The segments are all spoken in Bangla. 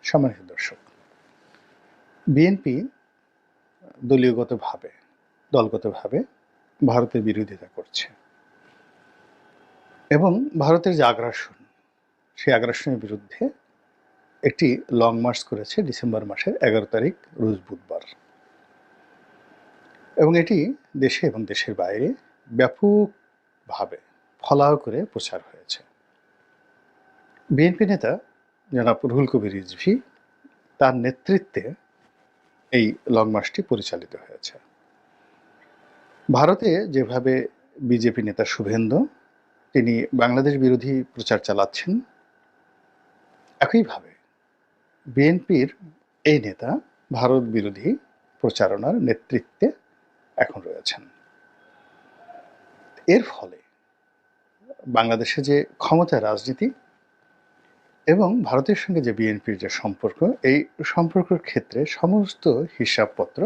সম্মানিত দর্শক, বিএনপি দলগতভাবে ভারতের বিরোধিতা করছে এবং ভারতের যে আগ্রাসন, সেই আগ্রাসনের বিরুদ্ধে একটি লং মার্চ করেছে ডিসেম্বর মাসের 11 তারিখ রোজ বুধবার, এবং এটি দেশে এবং দেশের বাইরে ব্যাপকভাবে ফলাও করে প্রচার হয়েছে। বিএনপি নেতা জনাব রুহুল কবির রিজভী, তার নেতৃত্বে এই লং মার্চটি পরিচালিত হয়েছে। ভারতে যেভাবে বিজেপি নেতা শুভেন্দু তিনি বাংলাদেশ বিরোধী প্রচার চালাচ্ছেন, একইভাবে বিএনপির এই নেতা ভারত বিরোধী প্রচারণার নেতৃত্বে এখন রয়েছেন। এর ফলে বাংলাদেশে যে ক্ষমতা রাজনীতি এবং ভারতের সঙ্গে যে বিএনপির যে সম্পর্ক, এই সম্পর্কের ক্ষেত্রে সমস্ত হিসাবপত্র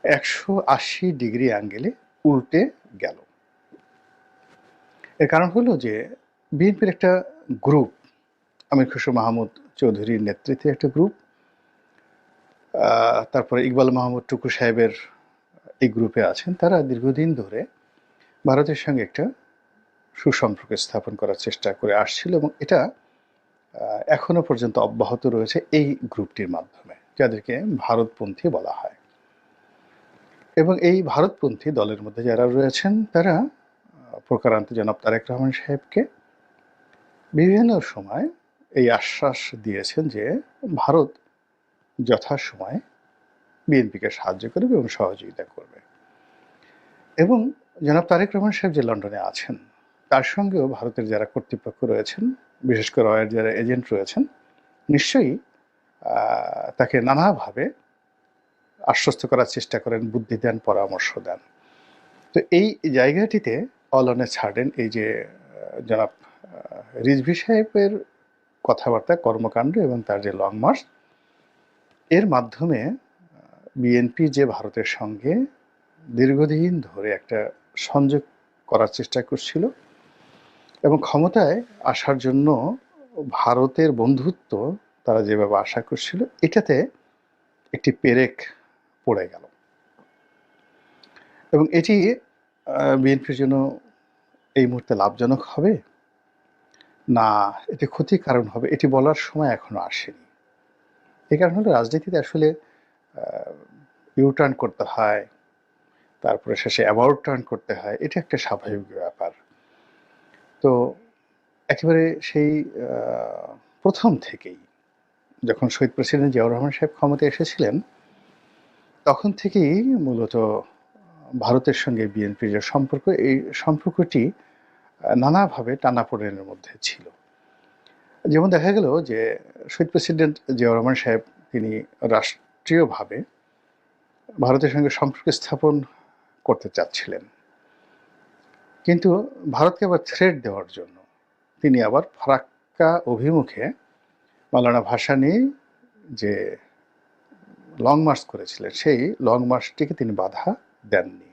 180 ডিগ্রি অ্যাঙ্গেলে উল্টে গেল। এর কারণ হলো যে বিএনপির একটা গ্রুপ, আমির খসরু মাহমুদ চৌধুরীর নেতৃত্বে একটা গ্রুপ, তারপরে ইকবাল মাহমুদ টুকু সাহেবের এই গ্রুপে আছেন। তারা দীর্ঘদিন ধরে ভারতের সঙ্গে একটা সুসম্পর্ক স্থাপন করার চেষ্টা করে আসছিল এবং এটা এখনো পর্যন্ত অব্যাহত রয়েছে এই গ্রুপটির মাধ্যমে, যাদেরকে ভারতপন্থী বলা হয়। এবং এই ভারতপন্থী দলের মধ্যে যারা রয়েছেন, তারা প্রকারান্ত জনাব তারেক রহমান সাহেবকে বিভিন্ন সময় এই আশ্বাস দিয়েছেন যে ভারত যথাসময়ে বিএনপিকে সাহায্য করবে এবং সহযোগিতা করবে। এবং জনাব তারেক রহমান সাহেব যে লন্ডনে আছেন, তার সঙ্গেও ভারতের যারা কর্তৃপক্ষ রয়েছেন, বিশেষ করে রয়ের যারা এজেন্ট রয়েছেন, নিশ্চয়ই তাকে নানাভাবে আশ্বস্ত করার চেষ্টা করেন, বুদ্ধি দেন, পরামর্শ দেন। তো এই জায়গাটিতে অলনে ছাড়েন এই যে জনাব রিজভী সাহেবের কথাবার্তা, কর্মকাণ্ড এবং তার যে লং মার্চ, এর মাধ্যমে বিএনপি যে ভারতের সঙ্গে দীর্ঘদিন ধরে একটা সংযোগ করার চেষ্টা করছিল এবং ক্ষমতায় আসার জন্য ভারতের বন্ধুত্ব তারা যেভাবে আশা করছিল, এটাতে একটি পেরেক পড়ে গেল। এবং এটি বিএনপির জন্য এই মুহূর্তে লাভজনক হবে না এটি ক্ষতির কারণ হবে, এটি বলার সময় এখনো আসেনি। এই কারণ হলো রাজনীতিতে আসলে ইউটার্ন করতে হয়, তারপরে শেষে অ্যাবাউট টার্ন করতে হয়, এটা একটা স্বাভাবিক ব্যাপার। তো একেবারে সেই প্রথম থেকেই যখন শহীদ প্রেসিডেন্ট জিয়াউর রহমান সাহেব ক্ষমতায় এসেছিলেন, তখন থেকেই মূলত ভারতের সঙ্গে বিএনপির যে সম্পর্ক, এই সম্পর্কটি নানাভাবে টানাপোড়েনের মধ্যে ছিল। যেমন দেখা গেল যে শহীদ প্রেসিডেন্ট জিয়াউর রহমান সাহেব তিনি রাষ্ট্রীয়ভাবে ভারতের সঙ্গে সম্পর্ক স্থাপন করতে চাচ্ছিলেন, কিন্তু ভারতকে আবার থ্রেট দেওয়ার জন্য তিনি আবার ফারাক্কা অভিমুখে মাওলানা ভাসানী যে লং মার্চ করেছিলেন, সেই লং মার্চটিকে তিনি বাধা দেননি।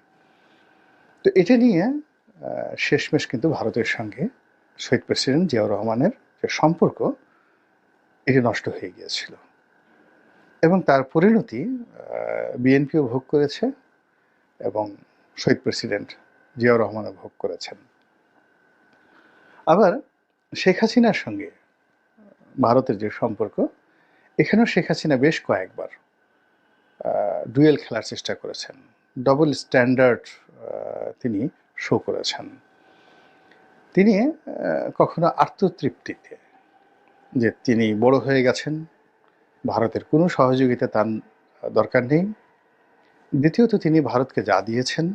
তো এটা নিয়ে শেষমেশ কিন্তু ভারতের সঙ্গে শহীদ প্রেসিডেন্ট জিয়াউর রহমানের যে সম্পর্ক, এটি নষ্ট হয়ে গিয়েছিল এবং তার পরিণতি বিএনপিও ভোগ করেছে এবং শহীদ প্রেসিডেন্ট জিয়াউর রহমানও ভোগ করেছেন। আবার শেখ হাসিনার সঙ্গে ভারতের যে সম্পর্ক, এখানেও শেখ হাসিনা বেশ কয়েকবার ডুয়েল খেলার চেষ্টা করেছেন, ডবল স্ট্যান্ডার্ড তিনি শো করেছেন। তিনি কখনো আত্মতৃপ্তিতে যে তিনি বড় হয়ে গেছেন, ভারতের কোনো সহযোগিতা তার দরকার নেই, দ্বিতীয়ত তিনি ভারতকে যা দিয়েছেন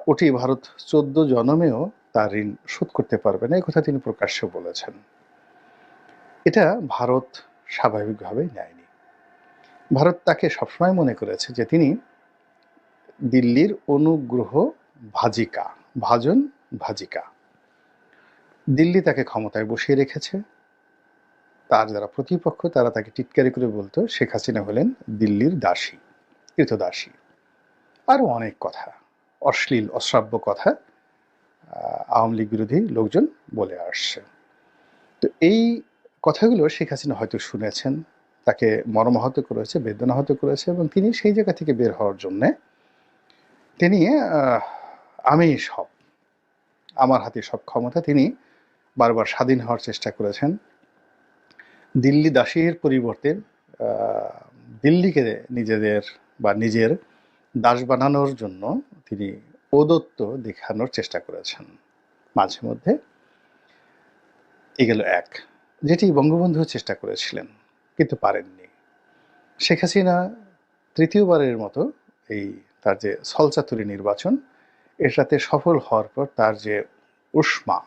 ওটি ভারত 14 জন্মেও তার ঋণ শোধ করতে পারবে না, এই কথা তিনি প্রকাশ্যে বলেছেন। এটা ভারত স্বাভাবিকভাবেই নেয়নি। ভারত তাকে সবসময় মনে করেছে যে তিনি দিল্লির অনুগ্রহ ভাজিকা। দিল্লি তাকে ক্ষমতায় বসিয়ে রেখেছে। তার যারা প্রতিপক্ষ, তারা তাকে টিটকারি করে বলতো শেখ হাসিনা হলেন দিল্লির দাসী, কৃতদাসী, আরও অনেক কথা, অশ্লীল অশ্রাব্য কথা আওয়ামী লীগ বিরোধী লোকজন বলে আসছে। তো এই কথাগুলো শেখ হাসিনা হয়তো শুনেছেন, তাকে মর্মাহত করেছে, বেদনাহত করেছে, এবং তিনি সেই জায়গা থেকে বের হওয়ার জন্যে তিনি আমি সব, আমার হাতে সব ক্ষমতা, তিনি বারবার স্বাধীন হওয়ার চেষ্টা করেছেন। দিল্লি দাসীর পরিবর্তে দিল্লিকে নিজেদের বা নিজের দাস বানানোর জন্য তিনি ঔদত্য দেখানোর চেষ্টা করেছেন মাঝে মধ্যে। এগুলো এক, যেটি বঙ্গবন্ধু চেষ্টা করেছিলেন কিন্তু পারেননি। শেখ হাসিনা তৃতীয়বারের মতো এই তার যে ছলচাতুরি নির্বাচন, এটাতে সফল হওয়ার পর তার যে উষ্মা,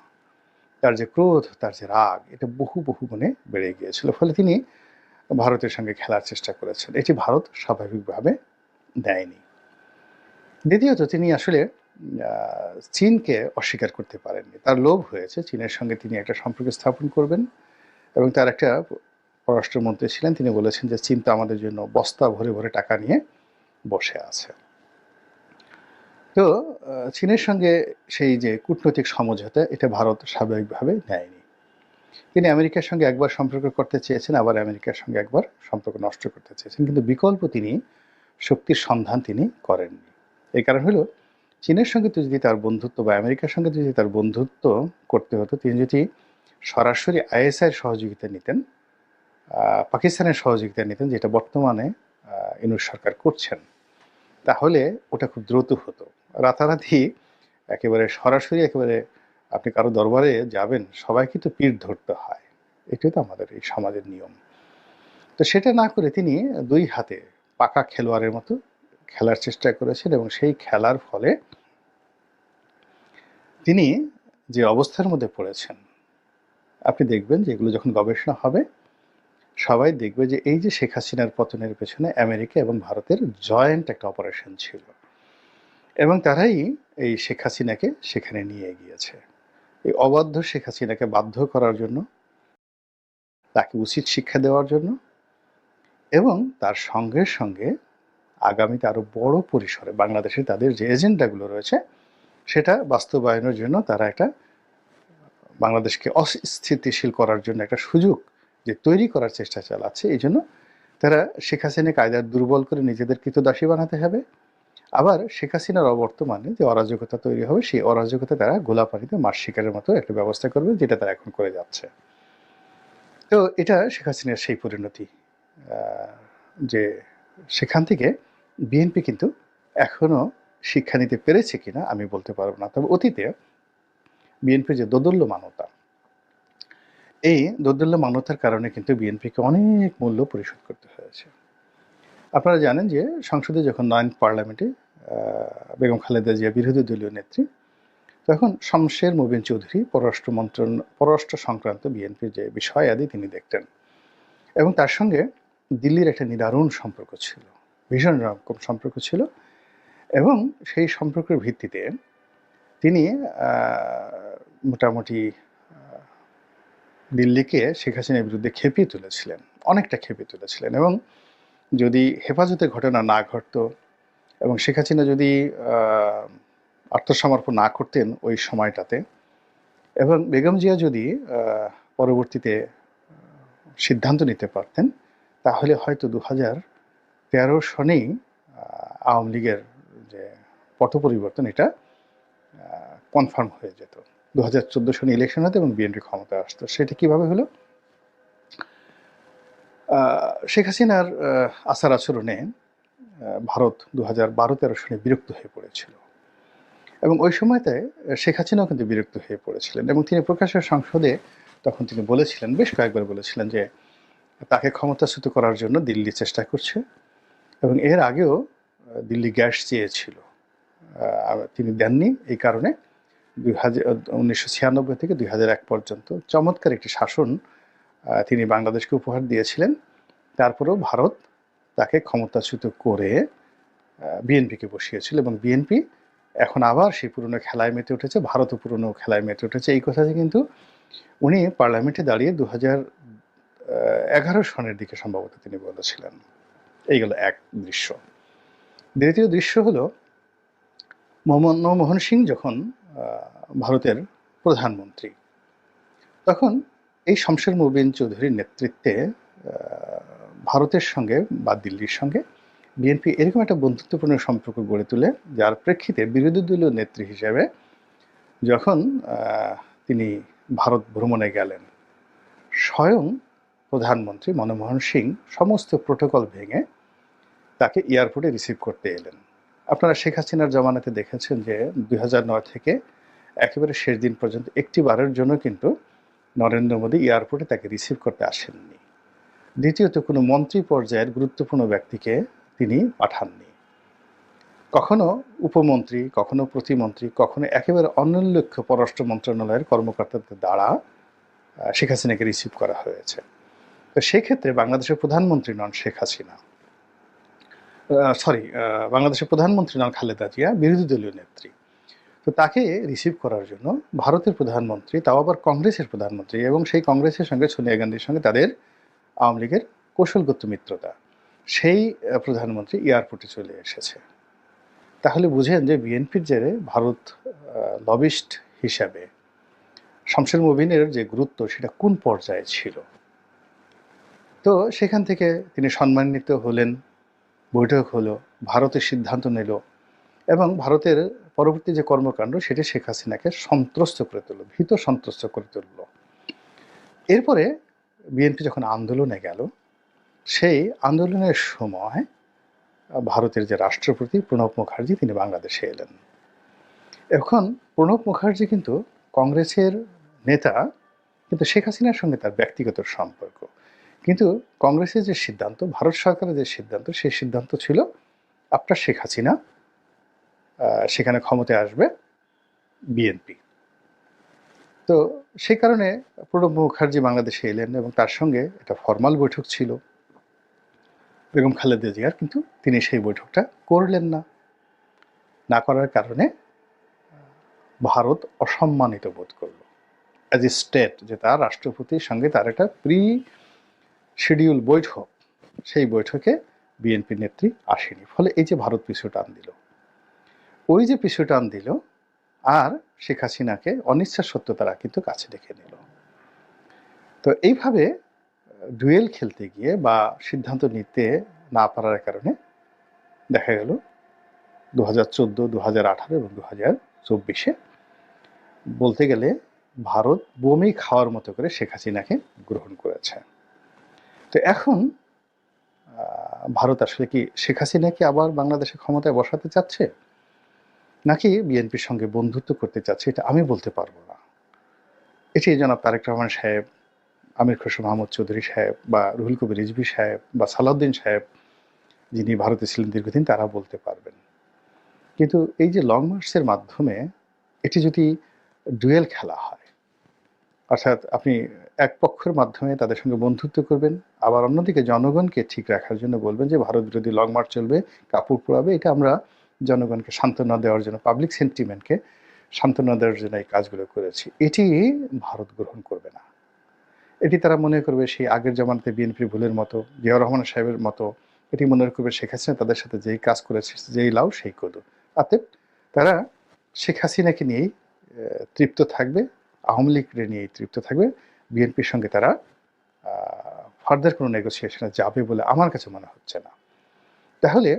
তার যে ক্রোধ, তার যে রাগ, এটা বহু বহু গুণে বেড়ে গিয়েছিল। ফলে তিনি ভারতের সঙ্গে খেলার চেষ্টা করেছেন, এটি ভারত স্বাভাবিকভাবে দেয়নি। দ্বিতীয়ত, তিনি আসলে চীনকে অস্বীকার করতে পারেননি। তার লোভ হয়েছে চীনের সঙ্গে তিনি একটা সম্পর্ক স্থাপন করবেন, এবং তার একটা পররাষ্ট্রমন্ত্রী ছিলেন, তিনি বলেছেন যে চীন তো আমাদের জন্য বস্তা ভরে ভরে টাকা নিয়ে বসে আছে। তো চীনের সঙ্গে সেই যে কূটনৈতিক সমঝোতা, এটা ভারত স্বাভাবিকভাবে নেয়নি। তিনি আমেরিকার সঙ্গে একবার সম্পর্ক করতে চেয়েছেন, আবার আমেরিকার সঙ্গে একবার সম্পর্ক নষ্ট করতে চেয়েছেন, কিন্তু বিকল্প তিনি শক্তির সন্ধান তিনি করেননি। এই কারণ হলো, চীনের সঙ্গে তো যদি তার বন্ধুত্ব বা আমেরিকার সঙ্গে যদি তার বন্ধুত্ব করতে হতো, তিনি যদি সরাসরি আইএসআইয়ের সহযোগিতা নিতেন, পাকিস্তানের সহযোগিতা নিতেন, যেটা বর্তমানে ইউনূস সরকার করছেন, তাহলে ওটা খুব দ্রুত হতো। রাতারাতি একেবারে সরাসরি একেবারে আপনি কারো দরবারে যাবেন, সবাইকে তো পিঠ ধরতে হয়, এটাই তো আমাদের এই সমাজের নিয়ম। তো সেটা না করে তিনি দুই হাতে পাকা খেলোয়াড়ের মতো খেলার চেষ্টা করেছেন, এবং সেই খেলার ফলে তিনি যে অবস্থার মধ্যে পড়েছেন, আপনি দেখবেন যে এগুলো যখন গবেষণা হবে, সবাই দেখবে যে এই যে শেখ হাসিনার পতনের পেছনে আমেরিকা এবং ভারতের জয়েন্ট একটা অপারেশন ছিল, এবং তারাই এই শেখ হাসিনাকে সেখানে নিয়ে গিয়েছে। এই অবাধ্য শেখ হাসিনাকে বাধ্য করার জন্য, তাকে উচিত শিক্ষা দেওয়ার জন্য, এবং তার সঙ্গে সঙ্গে আগামীতে আরো বড় পরিসরে বাংলাদেশে তাদের যে এজেন্ডাগুলো রয়েছে সেটা বাস্তবায়নের জন্য তারা একটা বাংলাদেশকে অস্থিতিশীল করার জন্য একটা সুযোগ যে তৈরি করার চেষ্টা চালাচ্ছে। এই জন্য তারা শেখ হাসিনাকে কায়দার দুর্বল করে নিজেদের কৃতদাসী বানাতে হবে, আবার শেখ হাসিনার অবর্তমানে যে অরাজকতা তৈরি হবে, সেই অরাজকতা তারা গোলা পানিতে মাছ শিকারের মতো একটা ব্যবস্থা করবে, যেটা তারা এখন করে যাচ্ছে। তো এটা শেখ হাসিনার সেই পরিণতি, যে সেখান থেকে বিএনপি কিন্তু এখনো শিক্ষা নিতে পেরেছে কিনা আমি বলতে পারবো না। তবে অতীতে বিএনপির যে দোদুল্যমানতা, এই দোদুল্যমানতার কারণে কিন্তু বিএনপিকে অনেক মূল্য পরিশোধ করতে হয়েছে। আপনারা জানেন যে সংসদে যখন 9 পার্লামেন্টে বেগম খালেদা জিয়া বিরোধী দলীয় নেত্রী, তখন শমশের মুবিন চৌধুরী পররাষ্ট্র সংক্রান্ত বিএনপির যে বিষয়াদি তিনি দেখতেন, এবং তার সঙ্গে দিল্লির একটা নিদারুণ সম্পর্ক ছিল, ভীষণ রকম সম্পর্ক ছিল। এবং সেই সম্পর্কের ভিত্তিতে তিনি মোটামুটি দিল্লিকে শেখ হাসিনার বিরুদ্ধে খেপিয়ে তুলেছিলেন, অনেকটা খেপিয়ে তুলেছিলেন। এবং যদি হেফাজতের ঘটনা না ঘটতো, এবং শেখ হাসিনা যদি আত্মসমর্পণ না করতেন ওই সময়টাতে, এবং বেগম জিয়া যদি পরবর্তীতে সিদ্ধান্ত নিতে পারতেন, তাহলে হয়তো 2013 সনেই আওয়ামী লীগের যে পট পরিবর্তন, এটা কনফার্ম হয়ে যেত। 2014 সনে ইলেকশন হতো এবং বিএনপি ক্ষমতায় আসতো। সেটা কিভাবে হলো? শেখ হাসিনার আচার আচরণে ভারত 2012-13 সনে বিরক্ত হয়ে পড়েছিল, এবং ওই সময়তে শেখ হাসিনাও কিন্তু বিরক্ত হয়ে পড়েছিলেন, এবং তিনি প্রকাশ্যে সংসদে তখন তিনি বলেছিলেন, বেশ কয়েকবার বলেছিলেন, যে তাকে ক্ষমতাচ্যুত করার জন্য দিল্লি চেষ্টা করছে, এবং এর আগেও দিল্লি গ্যাস চেয়েছিল, তিনি দেননি। এই কারণে 1996 থেকে 2001 পর্যন্ত চমৎকার একটি শাসন তিনি বাংলাদেশকে উপহার দিয়েছিলেন। তারপরেও ভারত তাকে ক্ষমতাচ্যুত করে বিএনপিকে বসিয়েছিল, এবং বিএনপি এখন আবার সেই পুরনো খেলায় মেতে উঠেছে, ভারতও পুরনো খেলায় মেতে উঠেছে। এই কথাটি কিন্তু উনি পার্লামেন্টে দাঁড়িয়ে 2011 সনের দিকে সম্ভবত তিনি বলেছিলেন। এইগুলো এক দৃশ্য। দ্বিতীয় দৃশ্য হলো, মনমোহন সিং যখন ভারতের প্রধানমন্ত্রী, তখন এই শমশের মুবিন চৌধুরীর নেতৃত্বে ভারতের সঙ্গে বা দিল্লির সঙ্গে বিএনপি এরকম একটা বন্ধুত্বপূর্ণ সম্পর্ক গড়ে তোলে, যার প্রেক্ষিতে বিরোধী দলীয় নেত্রী হিসেবে যখন তিনি ভারত ভ্রমণে গেলেন, স্বয়ং প্রধানমন্ত্রী মনমোহন সিং সমস্ত প্রোটোকল ভেঙে তাকে এয়ারপোর্টে রিসিভ করতে এলেন। আপনারা শেখ হাসিনার জমানাতে দেখেছেন যে 2009 থেকে একেবারে শেষ দিন পর্যন্ত একটি বারের জন্য কিন্তু নরেন্দ্র মোদী এয়ারপোর্টে তাকে রিসিভ করতে আসেননি। দ্বিতীয়ত, কোনো মন্ত্রী পর্যায়ের গুরুত্বপূর্ণ ব্যক্তিকে তিনি পাঠাননি। কখনো উপমন্ত্রী, কখনো প্রতিমন্ত্রী, কখনো একেবারে অন্যলক্ষ্য পররাষ্ট্র মন্ত্রণালয়ের কর্মকর্তাদের দ্বারা শেখ হাসিনাকে রিসিভ করা হয়েছে। তো সেক্ষেত্রে বাংলাদেশের প্রধানমন্ত্রী নন শেখ হাসিনা, বাংলাদেশের প্রধানমন্ত্রী নন খালেদা জিয়া, বিরোধী দলীয় নেত্রী। তো তাকে রিসিভ করার জন্য ভারতের প্রধানমন্ত্রী, তাও আবার কংগ্রেসের প্রধানমন্ত্রী, এবং সেই কংগ্রেসের সঙ্গে সোনিয়া গান্ধীর সঙ্গে তাদের আওয়ামী লীগের কৌশলগত মিত্রতা, সেই প্রধানমন্ত্রী এয়ারপোর্টে চলে এসেছে। তাহলে বুঝেন যে বিএনপির জেরে ভারত লবিস্ট হিসাবে শমশের মুবিনের যে গুরুত্ব সেটা কোন পর্যায়ে ছিল। তো সেখান থেকে তিনি সম্মানিত হলেন, বৈঠক হলো, ভারতের সিদ্ধান্ত নিল, এবং ভারতের পরবর্তী যে কর্মকাণ্ড সেটি শেখ হাসিনাকে সন্ত্রস্ত করে তুলল, ভীত সন্ত্রস্ত করে তুলল। এরপরে বিএনপি যখন আন্দোলনে গেল, সেই আন্দোলনের সময় ভারতের যে রাষ্ট্রপতি প্রণব মুখার্জি তিনি বাংলাদেশে এলেন। এখন প্রণব মুখার্জি কিন্তু কংগ্রেসের নেতা, কিন্তু শেখ হাসিনার সঙ্গে তার ব্যক্তিগত সম্পর্ক। কিন্তু কংগ্রেসের যে সিদ্ধান্ত, ভারত সরকারের যে সিদ্ধান্ত, সেই সিদ্ধান্ত ছিল আপনার শেখ হাসিনা সেখানে ক্ষমতায় আসবে বিএনপি। তো সেই কারণে প্রণব মুখার্জি বাংলাদেশে এলেন এবং তার সঙ্গে একটা ফরমাল বৈঠক ছিল বেগম খালেদা জিয়ার, কিন্তু তিনি সেই বৈঠকটা করলেন না। না করার কারণে ভারত অসম্মানিত বোধ করল অ্যাজ এ স্টেট, যে তার রাষ্ট্রপতির সঙ্গে তার একটা প্রি শিডিউল বৈঠক, সেই বৈঠকে বিএনপি নেত্রী আসেনি। ফলে এই যে ভারত পিছু টান দিল, ওই যে পিছু টান দিল, আর শেখ হাসিনাকে অনিচ্ছা সত্ত্বেও তারা কিন্তু কাছে ডেকে নিল। তো এইভাবে ডুয়েল খেলতে গিয়ে বা সিদ্ধান্ত নিতে না পারার কারণে দেখা গেল 2014, 2018 এবং 2024-এ বলতে গেলে ভারত বমি খাওয়ার মতো করে শেখ হাসিনাকে গ্রহণ করেছে। তো এখন ভারত আসলে কি শেখ হাসিনাকে আবার বাংলাদেশে ক্ষমতায় বসাতে চাচ্ছে, নাকি বিএনপির সঙ্গে বন্ধুত্ব করতে চাচ্ছে, এটা আমি বলতে পারবো না। এটি জনাব তারেক রহমান সাহেব, আমির খসরু মাহমুদ চৌধুরী সাহেব, বা রুহুল কবির রিজভী সাহেব, বা সালাউদ্দিন সাহেব যিনি ভারতে ছিলেন দীর্ঘদিন, তারা বলতে পারবেন। কিন্তু এই যে লং মার্চের মাধ্যমে এটি যদি ডুয়েল খেলা হয়, অর্থাৎ আপনি এক পক্ষের মাধ্যমে তাদের সঙ্গে বন্ধুত্ব করবেন, আবার অন্যদিকে জনগণকে ঠিক রাখার জন্য বলবেন যে ভারত বিরোধী লং মার্চ চলবে, কাপড় পোড়াবে, এটা আমরা জনগণকে সান্ত্বনা দেওয়ার জন্য, পাবলিক সেন্টিমেন্টকে সান্ত্বনা দেওয়ার জন্য এই কাজগুলো করেছি, এটি ভারত গ্রহণ করবে না। এটি তারা মনে করবে সেই আগের জামানাতে বিএনপির ভুলের মতো, জিয়াউর রহমান সাহেবের মতো, এটি মনে করবে শেখ হাসিনা তাদের সাথে যেই কাজ করেছে, যেই লাউ সেই কদু। অতএব তারা শেখ হাসিনাকে নিয়েই তৃপ্ত থাকবে, আওয়ামী লীগকে নিয়েই তৃপ্ত থাকবে, বিএনপির সঙ্গে তারা ফার্দার কোনো নেগোসিয়েশনে যাবে বলে আমার কাছে মনে হচ্ছে না। তাহলে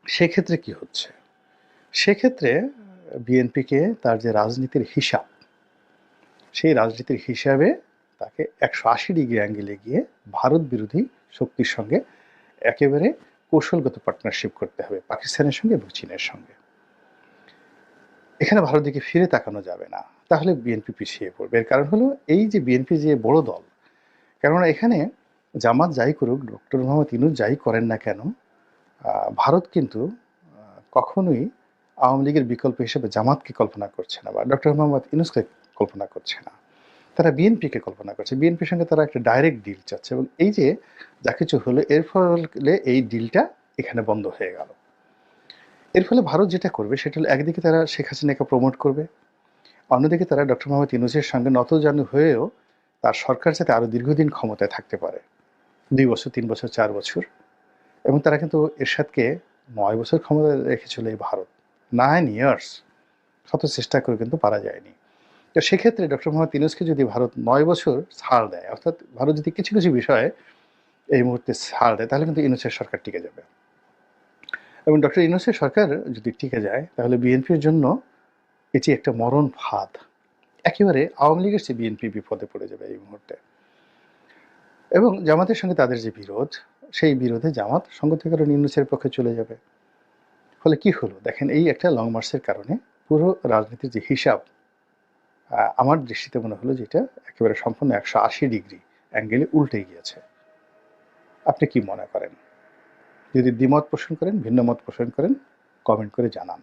সেক্ষেত্রে কি হচ্ছে? সেক্ষেত্রে বিএনপিকে তার যে রাজনীতির হিসাব, সেই রাজনীতির হিসাবে তাকে 180 ডিগ্রি অ্যাঙ্গেলে গিয়ে ভারত বিরোধী শক্তির সঙ্গে একেবারে কৌশলগত পার্টনারশিপ করতে হবে, পাকিস্তানের সঙ্গে এবং চীনের সঙ্গে। এখানে ভারত দিকে ফিরে তাকানো যাবে না, তাহলে বিএনপি পিছিয়ে পড়বে। এর কারণ হলো এই যে বিএনপি যে বড় দল, কেননা এখানে জামাত যাই করুক, ডক্টর মোহাম্মদ ইউনূস যাই করেন না কেন, ভারত কিন্তু কখনোই আওয়ামী লীগের বিকল্প হিসেবে জামাতকে কল্পনা করছে না, বা ডক্টর মোহাম্মদ ইউনূসকে কল্পনা করছে না, তারা বিএনপিকে কল্পনা করছে। বিএনপির সঙ্গে তারা একটা ডাইরেক্ট ডিল চাচ্ছে, এবং এই যে যা কিছু হলো, এর ফলে এই ডিলটা এখানে বন্ধ হয়ে গেল। এর ফলে ভারত যেটা করবে সেটা হলো, একদিকে তারা শেখ হাসিনাকে প্রমোট করবে, অন্যদিকে তারা ডক্টর মোহাম্মদ ইউনূসের সঙ্গে নতজানু হয়েও তার সরকার যাতে আরও দীর্ঘদিন ক্ষমতায় থাকতে পারে, 2 বছর, 3 বছর, 4 বছর। এবং তারা কিন্তু এরশাদকে 9 বছর ক্ষমতায় রেখেছিল এই ভারত, 9 ইয়ার্স, শত চেষ্টা করে কিন্তু পারা যায়নি। তো সেক্ষেত্রে ডক্টর মোহাম্মদ ইউনূসকে যদি ভারত ৯ বছর ছাড় দেয়, অর্থাৎ ভারত যদি কিছু, কিছু বিষয়ে এই মুহূর্তে ছাড় দেয়, তাহলে কিন্তু ইউনূসের সরকার টিকে যাবে। এবং ডক্টর ইউনূসের সরকার যদি টিকে যায়, তাহলে বিএনপির জন্য এটি একটা মরণ ফাঁদ। একেবারে আওয়ামী লীগের চেয়ে বিএনপি বিপদে পড়ে যাবে এই মুহূর্তে। এবং জামাতের সঙ্গে তাদের যে বিরোধ, সেই বিরোধে জামাত সঙ্গতিকারণ ইউনূসের পক্ষে চলে যাবে। ফলে কি হলো দেখেন, এই একটা লং মার্চের কারণে পুরো রাজনীতির যে হিসাব, আমার দৃষ্টিতে মনে হলো যে এটা একেবারে সম্পূর্ণ 180 ডিগ্রি অ্যাঙ্গেলে উল্টে গিয়েছে। আপনি কি মনে করেন? যদি দ্বিমত পোষণ করেন, ভিন্ন মত পোষণ করেন, কমেন্ট করে জানান।